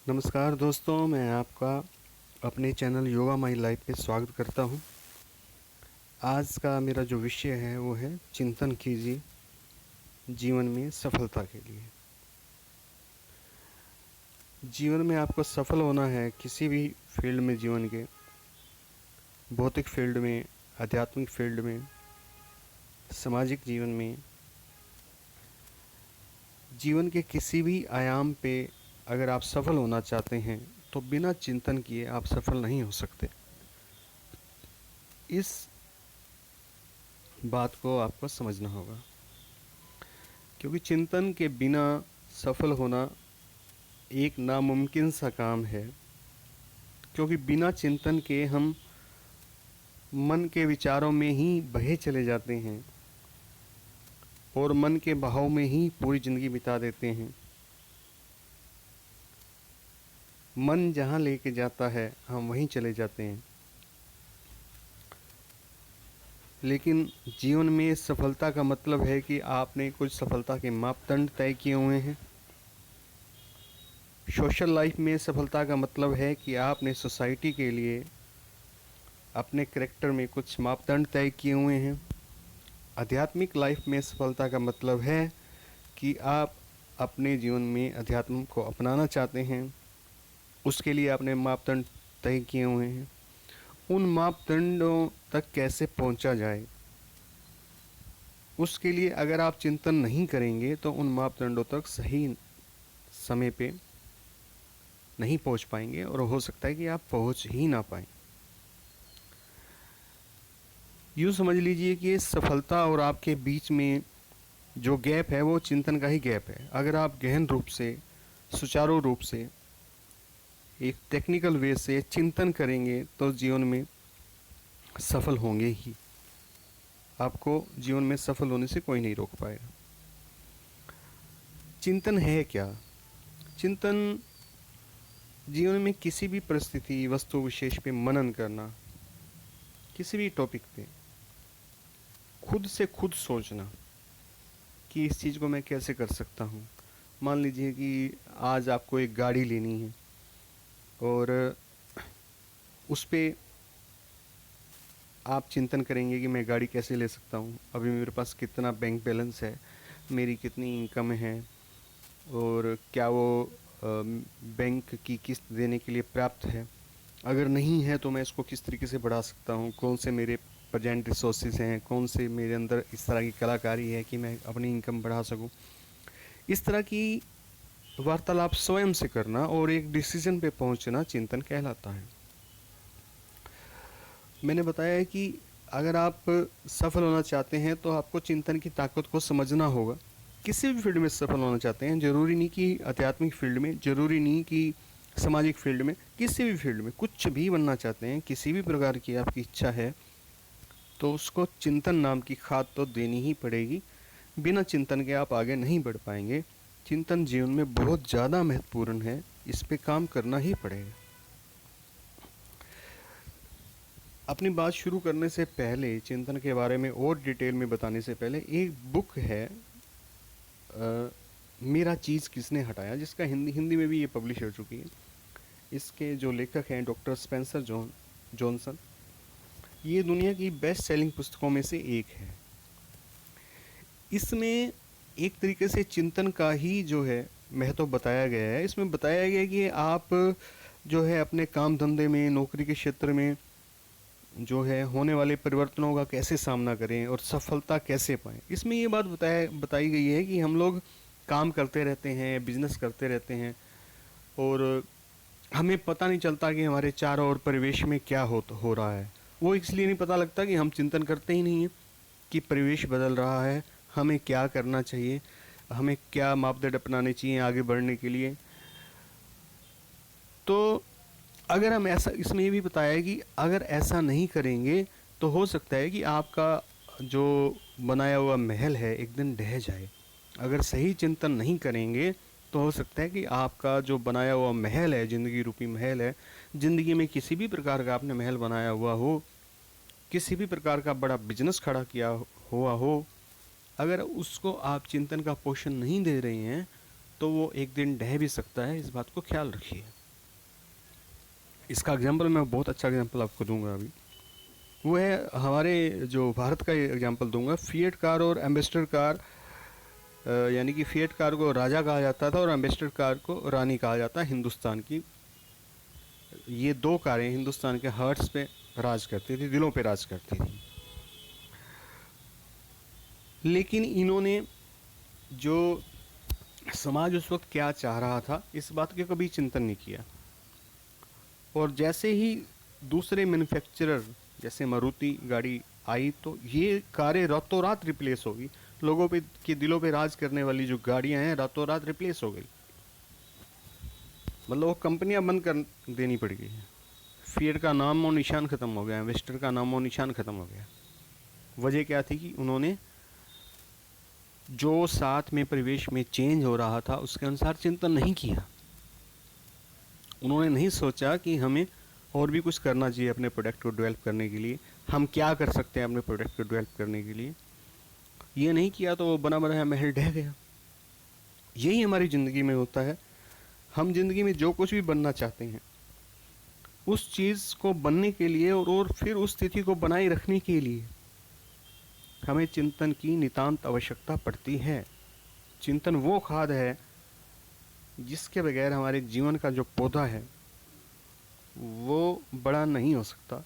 नमस्कार दोस्तों, मैं आपका अपने चैनल योगा माई लाइफ पे स्वागत करता हूँ। आज का मेरा जो विषय है वो है चिंतन कीजिए जीवन में सफलता के लिए। जीवन में आपको सफल होना है किसी भी फील्ड में, जीवन के भौतिक फील्ड में, आध्यात्मिक फील्ड में, सामाजिक जीवन में, जीवन के किसी भी आयाम पे अगर आप सफल होना चाहते हैं तो बिना चिंतन किए आप सफल नहीं हो सकते। इस बात को आपको समझना होगा, क्योंकि चिंतन के बिना सफल होना एक नामुमकिन सा काम है। क्योंकि बिना चिंतन के हम मन के विचारों में ही बहे चले जाते हैं और मन के बहाव में ही पूरी ज़िंदगी बिता देते हैं। मन जहाँ लेके जाता है हम वहीं चले जाते हैं। लेकिन जीवन में सफलता का मतलब है कि आपने कुछ सफलता के मापदंड तय किए हुए हैं। सोशल लाइफ में सफलता का मतलब है कि आपने सोसाइटी के लिए अपने करैक्टर में कुछ मापदंड तय किए हुए हैं। आध्यात्मिक लाइफ में सफलता का मतलब है कि आप अपने जीवन में अध्यात्म को अपनाना चाहते हैं, उसके लिए आपने मापदंड तय किए हुए हैं। उन मापदंडों तक कैसे पहुंचा जाए, उसके लिए अगर आप चिंतन नहीं करेंगे तो उन मापदंडों तक सही समय पे नहीं पहुंच पाएंगे और हो सकता है कि आप पहुंच ही ना पाएं। यूँ समझ लीजिए कि सफलता और आपके बीच में जो गैप है वो चिंतन का ही गैप है। अगर आप गहन रूप से, सुचारू रूप से, एक टेक्निकल वे से चिंतन करेंगे तो जीवन में सफल होंगे ही। आपको जीवन में सफल होने से कोई नहीं रोक पाएगा। चिंतन है क्या? चिंतन जीवन में किसी भी परिस्थिति, वस्तु विशेष पे मनन करना, किसी भी टॉपिक पे खुद से खुद सोचना कि इस चीज़ को मैं कैसे कर सकता हूँ। मान लीजिए कि आज आपको एक गाड़ी लेनी है और उस पे आप चिंतन करेंगे कि मैं गाड़ी कैसे ले सकता हूँ, अभी मेरे पास कितना बैंक बैलेंस है, मेरी कितनी इनकम है और क्या वो बैंक की किस्त देने के लिए पर्याप्त है। अगर नहीं है तो मैं इसको किस तरीके से बढ़ा सकता हूँ, कौन से मेरे प्रेजेंट रिसोर्सेज हैं, कौन से मेरे अंदर इस तरह की कलाकारी है कि मैं अपनी इनकम बढ़ा सकूँ। इस तरह की वार्तालाप स्वयं से करना और एक डिसीजन पे पहुंचना चिंतन कहलाता है। मैंने बताया है कि अगर आप सफल होना चाहते हैं तो आपको चिंतन की ताकत को समझना होगा। किसी भी फील्ड में सफल होना चाहते हैं, ज़रूरी नहीं कि आध्यात्मिक फील्ड में, ज़रूरी नहीं कि सामाजिक फील्ड में, किसी भी फील्ड में कुछ भी बनना चाहते हैं, किसी भी प्रकार की आपकी इच्छा है तो उसको चिंतन नाम की खाद तो देनी ही पड़ेगी। बिना चिंतन के आप आगे नहीं बढ़ पाएंगे। चिंतन जीवन में बहुत ज़्यादा महत्वपूर्ण है, इस पे काम करना ही पड़ेगा। अपनी बात शुरू करने से पहले, चिंतन के बारे में और डिटेल में बताने से पहले, एक बुक है मेरा चीज़ किसने हटाया, जिसका हिंदी में भी ये पब्लिश हो चुकी है। इसके जो लेखक हैं डॉक्टर स्पेंसर जॉनसन। ये दुनिया की बेस्ट सेलिंग पुस्तकों में से एक है। इसमें एक तरीके से चिंतन का ही जो है महत्व बताया गया है। इसमें बताया गया है कि आप जो है अपने काम धंधे में, नौकरी के क्षेत्र में जो है होने वाले परिवर्तनों का कैसे सामना करें और सफलता कैसे पाएं। इसमें ये बात बताई गई है कि हम लोग काम करते रहते हैं, बिजनेस करते रहते हैं और हमें पता नहीं चलता कि हमारे चारों ओर परिवेश में क्या हो रहा है। वो इसलिए नहीं पता लगता कि हम चिंतन करते ही नहीं हैं कि परिवेश बदल रहा है, हमें क्या करना चाहिए, हमें क्या मापदंड अपनाने चाहिए आगे बढ़ने के लिए। तो अगर हम ऐसा, इसमें ये भी बताया है कि अगर ऐसा नहीं करेंगे तो हो सकता है कि आपका जो बनाया हुआ महल है एक दिन ढह जाए। अगर सही चिंतन नहीं करेंगे तो हो सकता है कि आपका जो बनाया हुआ महल है, ज़िंदगी रूपी महल है, ज़िंदगी में किसी भी प्रकार का आपने महल बनाया हुआ हो, किसी भी प्रकार का बड़ा बिजनेस खड़ा किया हुआ हो, अगर उसको आप चिंतन का पोषण नहीं दे रहे हैं तो वो एक दिन ढह भी सकता है, इस बात को ख्याल रखिए। इसका एग्जाम्पल मैं बहुत अच्छा एग्जाम्पल आपको दूंगा अभी, वो है हमारे जो भारत का एग्जाम्पल दूंगा, फिएट कार और एम्बेसडर कार। यानी कि फिएट कार को राजा कहा जाता था और एम्बेसडर कार को रानी कहा जाता है हिंदुस्तान की। ये दो कारें हिंदुस्तान के हार्ट्स पे राज करती थी, दिलों पे राज करती थी। लेकिन इन्होंने जो समाज उस वक्त क्या चाह रहा था, इस बात के कभी चिंतन नहीं किया। और जैसे ही दूसरे मैन्युफैक्चरर जैसे मारुति गाड़ी आई, तो ये कारें रातों रात रिप्लेस होगी। लोगों पे के दिलों पे राज करने वाली जो गाड़ियां हैं रातों रात रिप्लेस हो गई। मतलब वो कंपनियां बंद कर देनी पड़ गई है। फिएट का नाम और निशान ख़त्म हो गया, वेस्टर का नाम और निशान ख़त्म हो गया। वजह क्या थी कि उन्होंने जो साथ में परिवेश में चेंज हो रहा था उसके अनुसार चिंतन नहीं किया। उन्होंने नहीं सोचा कि हमें और भी कुछ करना चाहिए अपने प्रोडक्ट को डेवलप करने के लिए, हम क्या कर सकते हैं अपने प्रोडक्ट को डेवलप करने के लिए। ये नहीं किया तो वो बना बनाया महल ढह गया। यही हमारी ज़िंदगी में होता है। हम ज़िंदगी में जो कुछ भी बनना चाहते हैं, उस चीज़ को बनने के लिए और फिर उस स्थिति को बनाए रखने के लिए हमें चिंतन की नितांत आवश्यकता पड़ती है। चिंतन वो खाद है जिसके बगैर हमारे जीवन का जो पौधा है वो बड़ा नहीं हो सकता,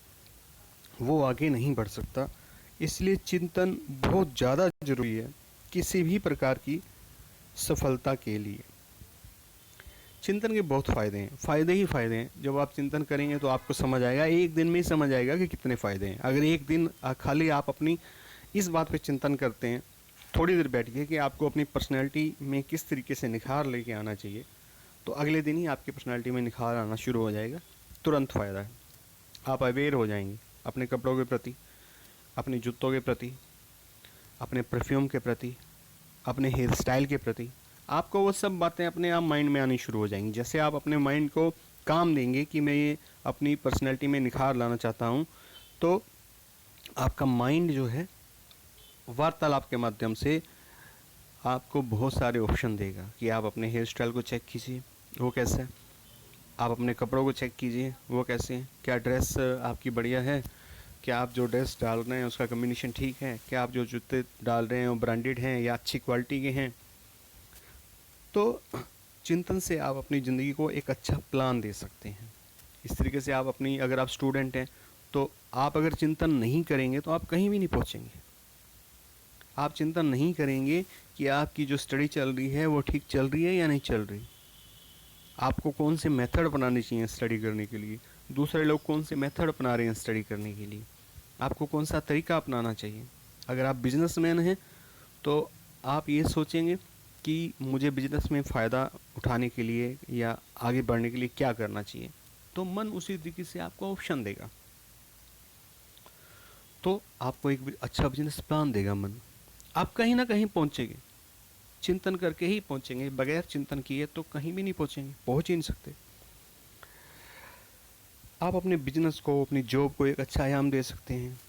वो आगे नहीं बढ़ सकता। इसलिए चिंतन बहुत ज़्यादा ज़रूरी है किसी भी प्रकार की सफलता के लिए। चिंतन के बहुत फ़ायदे हैं, फ़ायदे ही फ़ायदे हैं। जब आप चिंतन करेंगे तो आपको समझ आएगा, एक दिन में ही समझ आएगा कि कितने फ़ायदे हैं। अगर एक दिन खाली आप अपनी इस बात पे चिंतन करते हैं, थोड़ी देर बैठिए कि आपको अपनी पर्सनैलिटी में किस तरीके से निखार लेके आना चाहिए, तो अगले दिन ही आपकी पर्सनैलिटी में निखार आना शुरू हो जाएगा। तुरंत फ़ायदा है। आप अवेयर हो जाएंगे अपने कपड़ों के प्रति, अपने जूतों के प्रति, अपने परफ्यूम के प्रति, अपने हेयर स्टाइल के प्रति। आपको वो सब बातें अपने आप माइंड में आनी शुरू हो जाएंगी। जैसे आप अपने माइंड को काम देंगे कि मैं ये अपनी पर्सनैलिटी में निखार लाना चाहता हूँ, तो आपका माइंड जो है वार्तालाप के माध्यम से आपको बहुत सारे ऑप्शन देगा कि आप अपने हेयर स्टाइल को चेक कीजिए वो कैसा है, आप अपने कपड़ों को चेक कीजिए वो कैसे हैं, क्या ड्रेस आपकी बढ़िया है, क्या आप जो ड्रेस डाल रहे हैं उसका कम्बिनेशन ठीक है, क्या आप जो जूते डाल रहे हैं वो ब्रांडेड हैं या अच्छी क्वालिटी के हैं। तो चिंतन से आप अपनी ज़िंदगी को एक अच्छा प्लान दे सकते हैं। इस तरीके से आप अपनी, अगर आप स्टूडेंट हैं तो आप अगर चिंतन नहीं करेंगे तो आप कहीं भी नहीं पहुंचेंगे। आप चिंतन नहीं करेंगे कि आपकी जो स्टडी चल रही है वो ठीक चल रही है या नहीं चल रही, आपको कौन से मेथड अपनाने चाहिए स्टडी करने के लिए, दूसरे लोग कौन से मेथड अपना रहे हैं स्टडी करने के लिए, आपको कौन सा तरीका अपनाना चाहिए। अगर आप बिजनेसमैन हैं तो आप ये सोचेंगे कि मुझे बिजनेस में फ़ायदा उठाने के लिए या आगे बढ़ने के लिए क्या करना चाहिए, तो मन उसी तरीके से आपको ऑप्शन देगा। तो आपको एक अच्छा बिजनेस प्लान देगा मन। आप कहीं ना कहीं पहुंचेंगे, चिंतन करके ही पहुंचेंगे। बगैर चिंतन किए तो कहीं भी नहीं पहुंचेंगे, पहुंच ही नहीं सकते। आप अपने बिजनेस को, अपनी जॉब को एक अच्छा आयाम दे सकते हैं।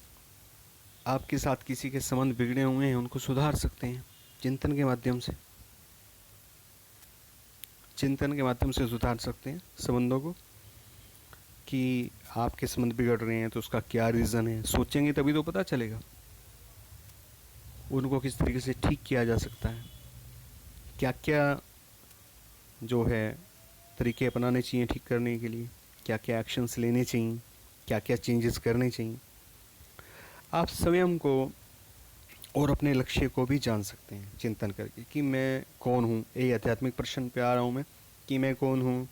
आपके साथ किसी के संबंध बिगड़े हुए हैं उनको सुधार सकते हैं चिंतन के माध्यम से। चिंतन के माध्यम से सुधार सकते हैं संबंधों को कि आपके संबंध बिगड़ रहे हैं तो उसका क्या रीज़न है। सोचेंगे तभी तो पता चलेगा उनको किस तरीके से ठीक किया जा सकता है, क्या क्या जो है तरीके अपनाने चाहिए ठीक करने के लिए, क्या क्या एक्शंस लेने चाहिए, क्या क्या चेंजेस करने चाहिए। आप स्वयं को और अपने लक्ष्य को भी जान सकते हैं चिंतन करके कि मैं कौन हूँ। ये आध्यात्मिक प्रश्न पे आ रहा हूँ मैं कि मैं कौन हूँ,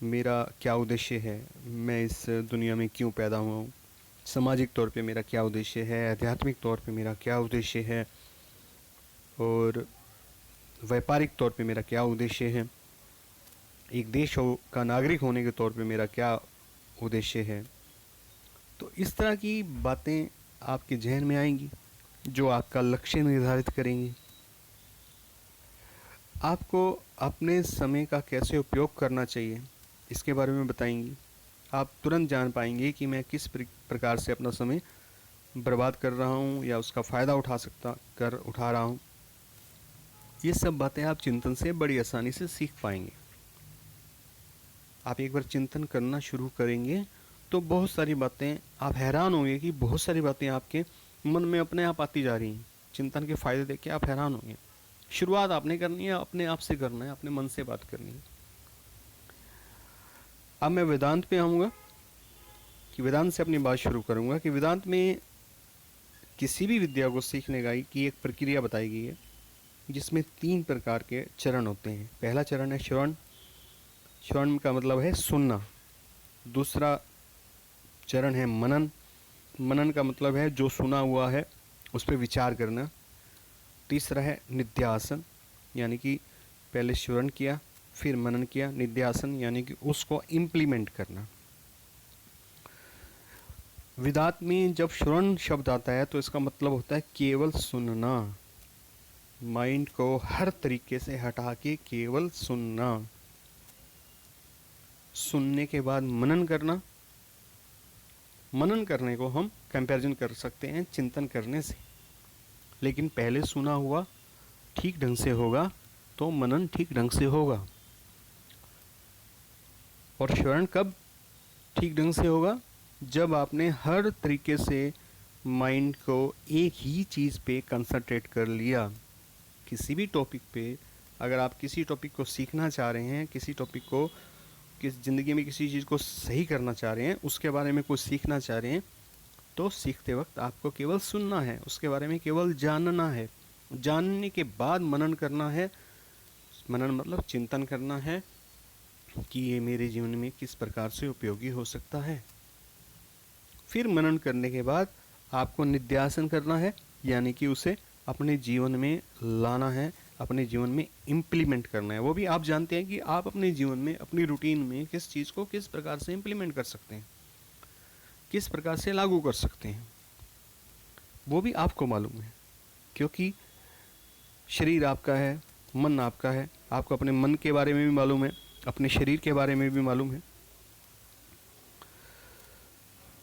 मेरा क्या उद्देश्य है, मैं इस दुनिया में क्यों पैदा हुआ हूँ, सामाजिक तौर पे मेरा क्या उद्देश्य है, आध्यात्मिक तौर पे मेरा क्या उद्देश्य है, और व्यापारिक तौर पे मेरा क्या उद्देश्य है, एक देश का नागरिक होने के तौर पे मेरा क्या उद्देश्य है। तो इस तरह की बातें आपके जहन में आएंगी जो आपका लक्ष्य निर्धारित करेंगी। आपको अपने समय का कैसे उपयोग करना चाहिए इसके बारे में बताएंगी। आप तुरंत जान पाएंगे कि मैं किस प्रकार से अपना समय बर्बाद कर रहा हूँ या उसका फ़ायदा उठा रहा हूँ। ये सब बातें आप चिंतन से बड़ी आसानी से सीख पाएंगे। आप एक बार चिंतन करना शुरू करेंगे तो बहुत सारी बातें, आप हैरान होंगे कि बहुत सारी बातें आपके मन में अपने आप आती जा रही हैं। चिंतन के फायदे देख के आप हैरान होंगे। शुरुआत आपने करनी है, अपने आप से करना है, अपने मन से बात करनी है। अब मैं वेदांत पे आऊँगा कि वेदांत से अपनी बात शुरू करूँगा कि वेदांत में किसी भी विद्या को सीखने की एक प्रक्रिया बताई गई है जिसमें 3 प्रकार के चरण होते हैं। पहला चरण है श्रवण। श्रवण का मतलब है सुनना। दूसरा चरण है मनन। मनन का मतलब है जो सुना हुआ है उस पर विचार करना। तीसरा है निध्यासन, यानी कि पहले श्रवण किया फिर मनन किया। निध्यासन यानी कि उसको इम्प्लीमेंट करना। वेदांत में जब श्रवण शब्द आता है तो इसका मतलब होता है केवल सुनना, माइंड को हर तरीके से हटा के केवल सुनना। सुनने के बाद मनन करना। मनन करने को हम कंपैरिजन कर सकते हैं चिंतन करने से, लेकिन पहले सुना हुआ ठीक ढंग से होगा तो मनन ठीक ढंग से होगा। और श्रवण कब ठीक ढंग से होगा? जब आपने हर तरीके से माइंड को एक ही चीज़ पे कंसंट्रेट कर लिया। किसी भी टॉपिक पे अगर आप किसी टॉपिक को सीखना चाह रहे हैं, किसी टॉपिक को किस ज़िंदगी में किसी चीज़ को सही करना चाह रहे हैं, उसके बारे में कुछ सीखना चाह रहे हैं, तो सीखते वक्त आपको केवल सुनना है, उसके बारे में केवल जानना है। जानने के बाद मनन करना है। मनन मतलब चिंतन करना है कि ये मेरे जीवन में किस प्रकार से उपयोगी हो सकता है। फिर मनन करने के बाद आपको निध्यासन करना है, यानी कि उसे अपने जीवन में लाना है, अपने जीवन में इम्प्लीमेंट करना है। वो भी आप जानते हैं कि आप अपने जीवन में, अपनी रूटीन में किस चीज़ को किस प्रकार से इम्प्लीमेंट कर सकते हैं, किस प्रकार से लागू कर सकते हैं, वो भी आपको मालूम है। क्योंकि शरीर आपका है, मन आपका है। आपको अपने मन के बारे में भी मालूम है, अपने शरीर के बारे में भी मालूम है।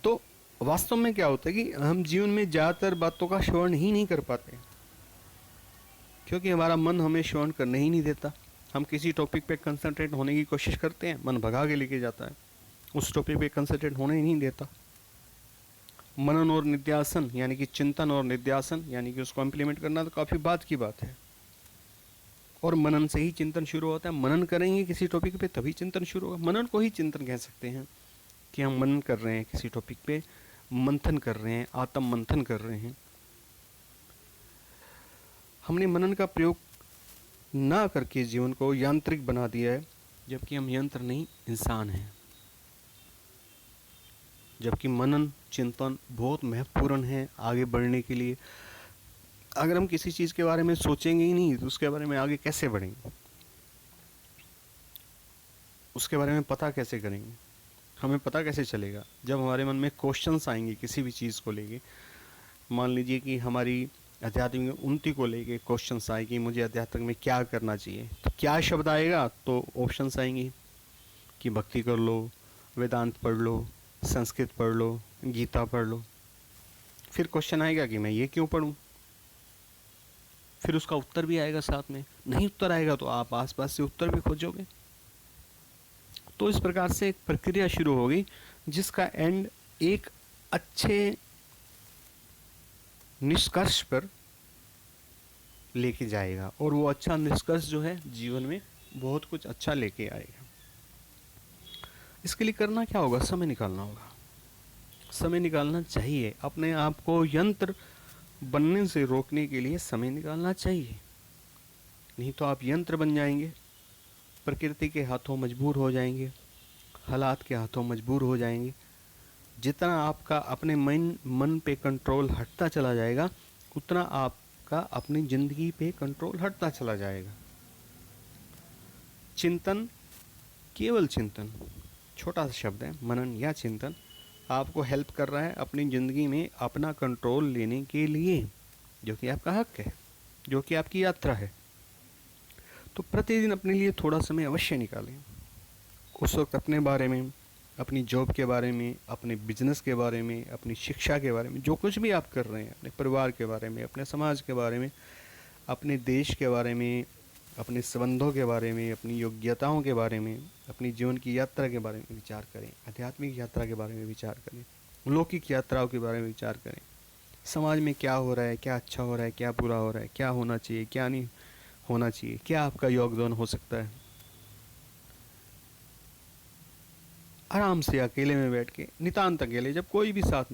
तो वास्तव में क्या होता है कि हम जीवन में ज़्यादातर बातों का श्रवण ही नहीं कर पाते, क्योंकि हमारा मन हमें श्रवण करने ही नहीं देता। हम किसी टॉपिक पे कंसंट्रेट होने की कोशिश करते हैं, मन भगा के लेके जाता है, उस टॉपिक पे कंसंट्रेट होने ही नहीं देता। मनन और निध्यासन यानी कि चिंतन और निध्यासन यानी कि उसको इम्प्लीमेंट करना तो काफ़ी बात की बात है। और मनन से ही चिंतन शुरू होता है। मनन करेंगे किसी टॉपिक पे तभी चिंतन शुरू होगा। मनन को ही चिंतन कह सकते हैं कि हम मनन कर रहे हैं, किसी टॉपिक पे मंथन कर रहे हैं, आत्म मंथन कर रहे हैं। हमने मनन का प्रयोग ना करके जीवन को यांत्रिक बना दिया है, जबकि हम यंत्र नहीं, इंसान हैं। जबकि मनन चिंतन बहुत महत्वपूर्ण है आगे बढ़ने के लिए। अगर हम किसी चीज़ के बारे में सोचेंगे ही नहीं तो उसके बारे में आगे कैसे बढ़ेंगे, उसके बारे में पता कैसे करेंगे, हमें पता कैसे चलेगा? जब हमारे मन में क्वेश्चंस आएंगे किसी भी चीज़ को लेके, मान लीजिए कि हमारी आध्यात्मिक उन्नति को लेके क्वेश्चंस आए कि मुझे अध्यात्म में क्या करना चाहिए, तो क्या शब्द आएगा? तो ऑप्शंस आएंगे कि भक्ति कर लो, वेदांत पढ़ लो, संस्कृत पढ़ लो, गीता पढ़ लो। फिर क्वेश्चन आएगा कि मैं ये क्यों पढ़ूं? फिर उसका उत्तर भी आएगा साथ में। नहीं उत्तर आएगा तो आप आसपास से उत्तर भी खोजोगे। तो इस प्रकार से एक प्रक्रिया शुरू होगी जिसका एंड एक अच्छे निष्कर्ष पर लेके जाएगा, और वो अच्छा निष्कर्ष जो है जीवन में बहुत कुछ अच्छा लेके आएगा। इसके लिए करना क्या होगा? समय निकालना होगा। समय निकालना चाहिए। अपने आप को यंत्र बनने से रोकने के लिए समय निकालना चाहिए, नहीं तो आप यंत्र बन जाएंगे, प्रकृति के हाथों मजबूर हो जाएंगे, हालात के हाथों मजबूर हो जाएंगे। जितना आपका अपने मन पे कंट्रोल हटता चला जाएगा, उतना आपका अपनी ज़िंदगी पे कंट्रोल हटता चला जाएगा। चिंतन, केवल चिंतन, छोटा सा शब्द है, मनन या चिंतन, आपको हेल्प कर रहा है अपनी ज़िंदगी में अपना कंट्रोल लेने के लिए, जो कि आपका हक है, जो कि आपकी यात्रा है। तो प्रतिदिन अपने लिए थोड़ा समय अवश्य निकालें। उस वक्त अपने बारे में, अपनी जॉब के बारे में, अपने बिजनेस के बारे में, अपनी शिक्षा के बारे में, जो कुछ भी आप कर रहे हैं, अपने परिवार के बारे में, अपने समाज के बारे में अपने देश के बारे में, अपने संबंधों के बारे में, अपनी योग्यताओं के बारे में, अपनी जीवन की यात्रा के बारे में विचार करें, आध्यात्मिक यात्रा के बारे में विचार करें, लौकिक यात्राओं के बारे में विचार करें। समाज में क्या हो रहा है, क्या अच्छा हो रहा है, क्या बुरा हो रहा है, क्या होना चाहिए, क्या नहीं होना चाहिए, क्या आपका योगदान हो सकता है। आराम से अकेले में बैठ के, नितांत अकेले, जब कोई भी साथ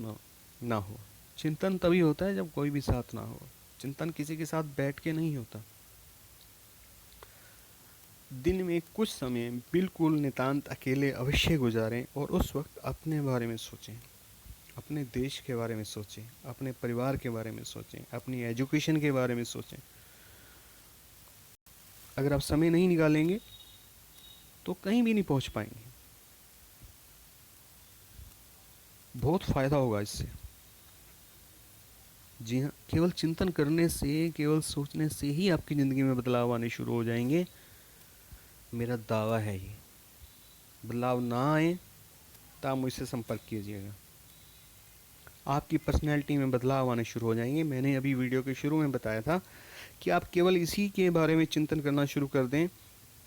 ना हो। चिंतन तभी होता है जब कोई भी साथ ना हो। चिंतन किसी के साथ बैठ के नहीं होता। दिन में कुछ समय बिल्कुल नितांत अकेले अवश्य गुजारें और उस वक्त अपने बारे में सोचें, अपने देश के बारे में सोचें, अपने परिवार के बारे में सोचें, अपनी एजुकेशन के बारे में सोचें। अगर आप समय नहीं निकालेंगे तो कहीं भी नहीं पहुंच पाएंगे। बहुत फायदा होगा इससे। जी हाँ, केवल चिंतन करने से, केवल सोचने से ही आपकी ज़िंदगी में बदलाव आने शुरू हो जाएंगे। मेरा दावा है ये। बदलाव ना आए तो आप मुझसे संपर्क कीजिएगा। आपकी पर्सनैलिटी में बदलाव आने शुरू हो जाएंगे। मैंने अभी वीडियो के शुरू में बताया था कि आप केवल इसी के बारे में चिंतन करना शुरू कर दें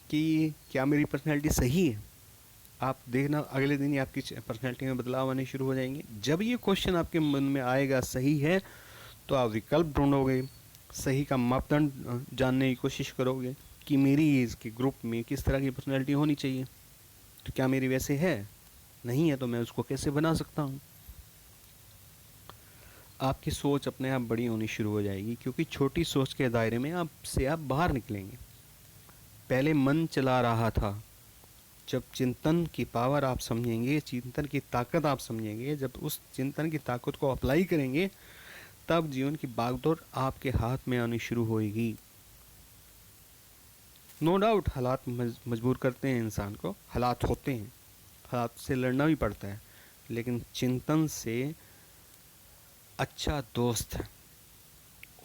कि क्या मेरी पर्सनैलिटी सही है। आप देखना अगले दिन ही आपकी पर्सनैलिटी में बदलाव आने शुरू हो जाएंगे। जब ये क्वेश्चन आपके मन में आएगा सही है, तो आप विकल्प ढूंढोगे, सही का मापदंड जानने की कोशिश करोगे कि मेरी एज के ग्रुप में किस तरह की पर्सनैलिटी होनी चाहिए। तो क्या मेरी वैसे है? नहीं है तो मैं उसको कैसे बना सकता हूँ। आपकी सोच अपने आप बड़ी होनी शुरू हो जाएगी, क्योंकि छोटी सोच के दायरे में आप बाहर निकलेंगे। पहले मन चला रहा था। जब चिंतन की पावर आप समझेंगे, चिंतन की ताकत आप समझेंगे, जब उस चिंतन की ताकत को अप्लाई करेंगे, तब जीवन की बागडोर आपके हाथ में आनी शुरू होगी। नो डाउट हालात मजबूर करते हैं इंसान को, हालात होते हैं, हालात से लड़ना भी पड़ता है, लेकिन चिंतन से अच्छा दोस्त है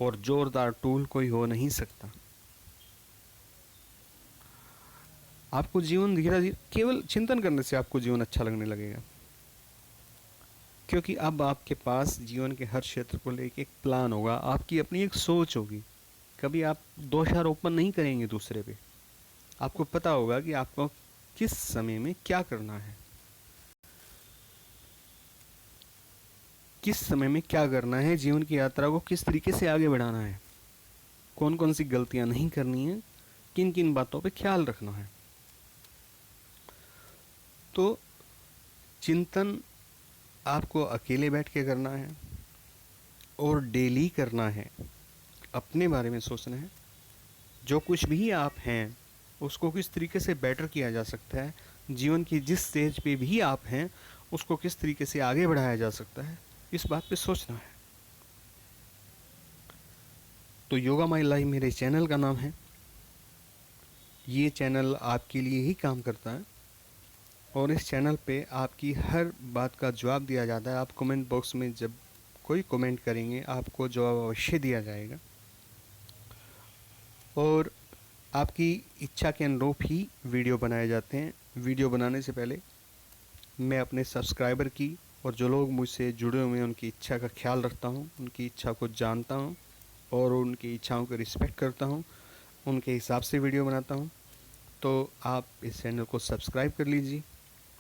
और जोरदार टूल कोई हो नहीं सकता। आपको जीवन धीरे धीरे, केवल चिंतन करने से आपको जीवन अच्छा लगने लगेगा, क्योंकि अब आपके पास जीवन के हर क्षेत्र को लेकर एक प्लान होगा, आपकी अपनी एक सोच होगी। कभी आप दोषारोपण नहीं करेंगे दूसरे पे। आपको पता होगा कि आपको किस समय में क्या करना है, किस समय में क्या करना है, जीवन की यात्रा को किस तरीके से आगे बढ़ाना है, कौन कौन सी गलतियां नहीं करनी है, किन किन बातों पे ख्याल रखना है। तो चिंतन आपको अकेले बैठ के करना है और डेली करना है। अपने बारे में सोचना है, जो कुछ भी आप हैं उसको किस तरीके से बेटर किया जा सकता है, जीवन की जिस स्टेज पे भी आप हैं उसको किस तरीके से आगे बढ़ाया जा सकता है, इस बात पे सोचना है। तो योगा माई लाइफ मेरे चैनल का नाम है। ये चैनल आपके लिए ही काम करता है और इस चैनल पे आपकी हर बात का जवाब दिया जाता है। आप कमेंट बॉक्स में जब कोई कमेंट करेंगे आपको जवाब अवश्य दिया जाएगा और आपकी इच्छा के अनुरूप ही वीडियो बनाए जाते हैं। वीडियो बनाने से पहले मैं अपने सब्सक्राइबर की और जो लोग मुझसे जुड़े हुए हैं उनकी इच्छा का ख्याल रखता हूँ, उनकी इच्छा को जानता हूँ और उनकी इच्छाओं को रिस्पेक्ट करता हूँ, उनके हिसाब से वीडियो बनाता हूँ। तो आप इस चैनल को सब्सक्राइब कर लीजिए,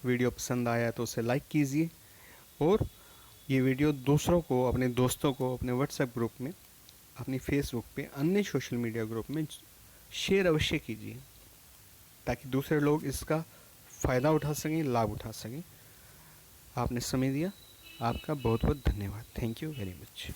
वीडियो पसंद आया तो उसे लाइक कीजिए और ये वीडियो दूसरों को, अपने दोस्तों को, अपने व्हाट्सएप ग्रुप में, अपनी फेसबुक पे, अन्य सोशल मीडिया ग्रुप में शेयर अवश्य कीजिए ताकि दूसरे लोग इसका फ़ायदा उठा सकें, लाभ उठा सकें। आपने समय दिया, आपका बहुत बहुत धन्यवाद। Thank you very much.